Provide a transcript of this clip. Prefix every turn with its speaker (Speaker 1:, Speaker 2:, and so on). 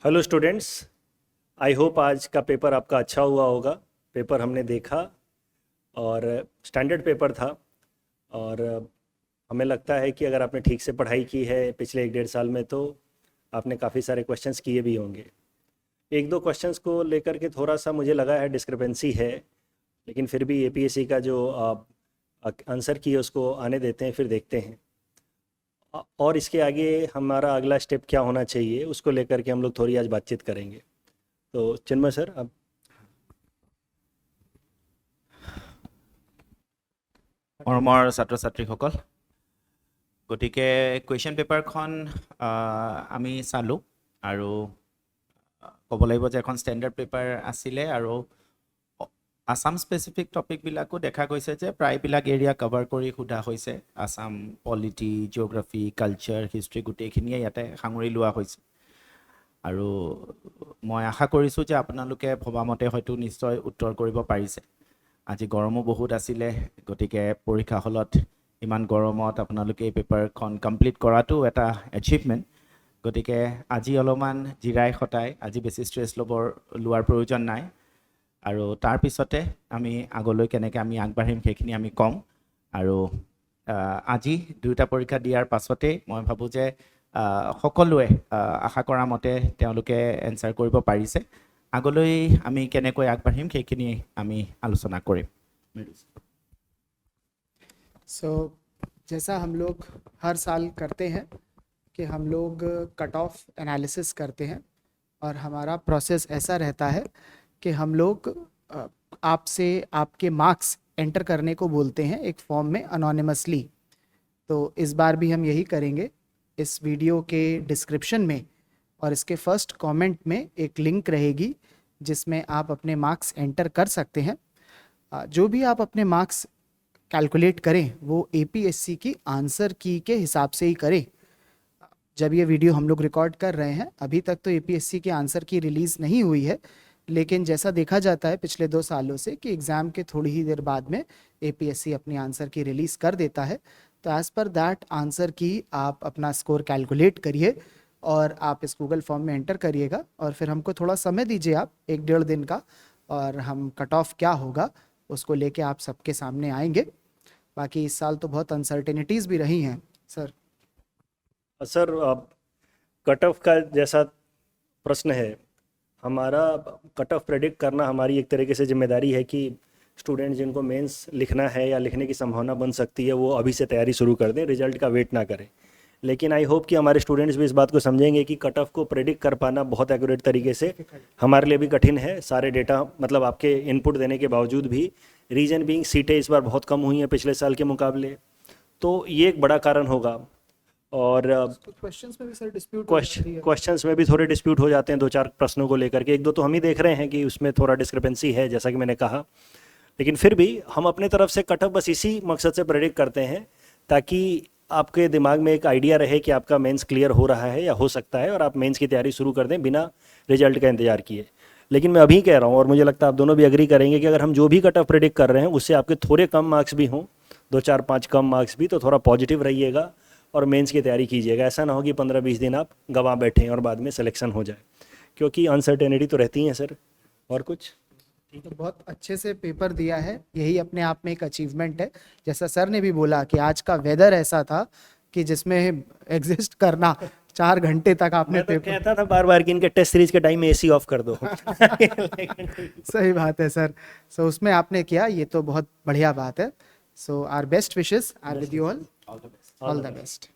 Speaker 1: Hello students, I hope आज का paper आपका अच्छा हुआ होगा। पेपर हमने देखा और स्टैंडर्ड पेपर था और हमें लगता है कि अगर आपने ठीक से पढ़ाई की है पिछले 1 डेढ़ साल में तो आपने काफ़ी सारे क्वेश्चंस किए भी होंगे। एक दो क्वेश्चंस को लेकर के थोड़ा सा मुझे लगा है डिस्क्रिपेंसी है, लेकिन फिर भी एपीएससी का जो आंसर की है उसको आने देते हैं, फिर देखते हैं। और इसके आगे हमारा अगला स्टेप क्या होना चाहिए उसको लेकर के हम लोग थोड़ी आज बातचीत करेंगे। तो चिन्मय सर, अब
Speaker 2: মৰমৰ ছাত্ৰ ছাত্ৰীসকল, গতিকে কুৱেশ্যন পেপাৰখন আমি চালোঁ আৰু ক'ব লাগিব যে এখন ষ্টেণ্ডাৰ্ড পেপাৰ আছিলে আৰু আসাম স্পেচিফিক টপিকবিলাকো দেখা গৈছে যে প্ৰায়বিলাক এৰিয়া কভাৰ কৰি সোধা হৈছে। Assam polity, geography, culture, history গোটেইখিনিয়ে ইয়াতে সাঙুৰি লোৱা হৈছে আৰু মই আশা কৰিছোঁ যে আপোনালোকে ভবামতে হয়তো নিশ্চয় উত্তৰ কৰিব পাৰিছে। আজি গৰমো বহুত আছিলে, গতিকে পৰীক্ষা হলত ইমান গৰমত আপোনালোকে এই পেপাৰখন কমপ্লিট কৰাটো এটা এচিভমেণ্ট। গতিকে আজি অলপমান জিৰাই খটাই আজি বেছি ষ্ট্ৰেছ লোৱাৰ প্ৰয়োজন নাই আৰু তাৰপিছতে আমি আগলৈ কেনেকৈ আমি আগবাঢ়িম সেইখিনি আমি ক'ম। আৰু আজি দুয়োটা পৰীক্ষা দিয়াৰ পাছতেই মই ভাবোঁ যে সকলোৱে আশা কৰা মতে তেওঁলোকে এনচাৰ কৰিব পাৰিছে। আগলৈ আমি কেনেকৈ আগবাঢ়িম সেইখিনি আমি আলোচনা কৰিম।
Speaker 3: जैसा हम लोग हर साल करते हैं कि हम लोग कट ऑफ एनालिसिस करते हैं और हमारा प्रोसेस ऐसा रहता है कि हम लोग आपसे आपके मार्क्स एंटर करने को बोलते हैं एक फॉर्म में अनोनिमसली। तो इस बार भी हम यही करेंगे। इस वीडियो के डिस्क्रिप्शन में और इसके फर्स्ट कमेंट में एक लिंक रहेगी जिसमें आप अपने मार्क्स एंटर कर सकते हैं। जो भी आप अपने मार्क्स कैलकुलेट करें वो एपीएससी की आंसर की के हिसाब से ही करें। जब ये वीडियो हम लोग रिकॉर्ड कर रहे हैं अभी तक तो एपीएससी के आंसर की रिलीज़ नहीं हुई है, लेकिन जैसा देखा जाता है पिछले 2 सालों से कि एग्ज़ाम के थोड़ी ही देर बाद में एपीएससी अपनी आंसर की रिलीज़ कर देता है। तो एज़ पर दैट आंसर की आप अपना स्कोर कैलकुलेट करिए और आप इस गूगल फॉर्म में एंटर करिएगा और फिर हमको थोड़ा समय दीजिए आप 1-1.5 दिन का, और हम कट ऑफ क्या होगा उसको लेके आप सबके सामने आएंगे। बाकी इस साल तो बहुत अनसर्टेनिटीज़ भी रही हैं सर।
Speaker 1: सर, कट ऑफ का जैसा प्रश्न है, हमारा कट ऑफ प्रेडिक्ट करना हमारी एक तरीके से जिम्मेदारी है कि स्टूडेंट जिनको मेंस लिखना है या लिखने की संभावना बन सकती है वो अभी से तैयारी शुरू कर दें, रिजल्ट का वेट ना करें। लेकिन आई होप कि हमारे स्टूडेंट्स भी इस बात को समझेंगे कि कट ऑफ को प्रेडिक्ट कर पाना बहुत एक्यूरेट तरीके से हमारे लिए भी कठिन है। सारे डेटा मतलब आपके इनपुट देने के बावजूद भी, रीजन बीइंग सीटें इस बार बहुत कम हुई हैं पिछले साल के मुकाबले, तो ये एक बड़ा कारण होगा। और
Speaker 3: क्वेश्चंस में भी सर डिस्प्यूट
Speaker 1: क्वेश्चंस में भी थोड़े डिस्प्यूट हो जाते हैं 2-4 प्रश्नों को लेकर के। 1-2 तो हम ही देख रहे हैं कि उसमें थोड़ा डिस्क्रिपेंसी है जैसा कि मैंने कहा, लेकिन फिर भी हम अपने तरफ से कट ऑफ बस इसी मकसद से प्रेडिक्ट करते हैं ताकि आपके दिमाग में एक आइडिया रहे कि आपका मेंस क्लियर हो रहा है या हो सकता है, और आप मेंस की तैयारी शुरू कर दें बिना रिजल्ट का इंतजार किए। लेकिन मैं अभी कह रहा हूँ और मुझे लगता है आप दोनों भी एग्री करेंगे कि अगर हम जो भी कट ऑफ प्रेडिक्ट कर रहे हैं उससे आपके थोड़े कम मार्क्स भी हों, 2-4-5 कम मार्क्स भी, तो थोड़ा पॉजिटिव रहिएगा और मेंस की तैयारी कीजिएगा। ऐसा ना हो कि 15-20 दिन आप गंवा बैठें और बाद में सिलेक्शन हो जाए, क्योंकि अनसर्टेनिटी तो रहती है सर। और कुछ
Speaker 3: तो बहुत अच्छे से पेपर दिया है, यही अपने आप में एक अचीवमेंट है। जैसा सर ने भी बोला कि आज का वेदर ऐसा था कि जिसमें एग्जिस्ट करना 4 घंटे तक आपने
Speaker 1: मैं तो कहता था बार बार कि इनके टेस्ट सीरीज के टाइम में एसी ऑफ कर दो।
Speaker 3: सही बात है सर। सो उसमें आपने किया, ये तो बहुत बढ़िया बात है। So our best wishes are with you all the best.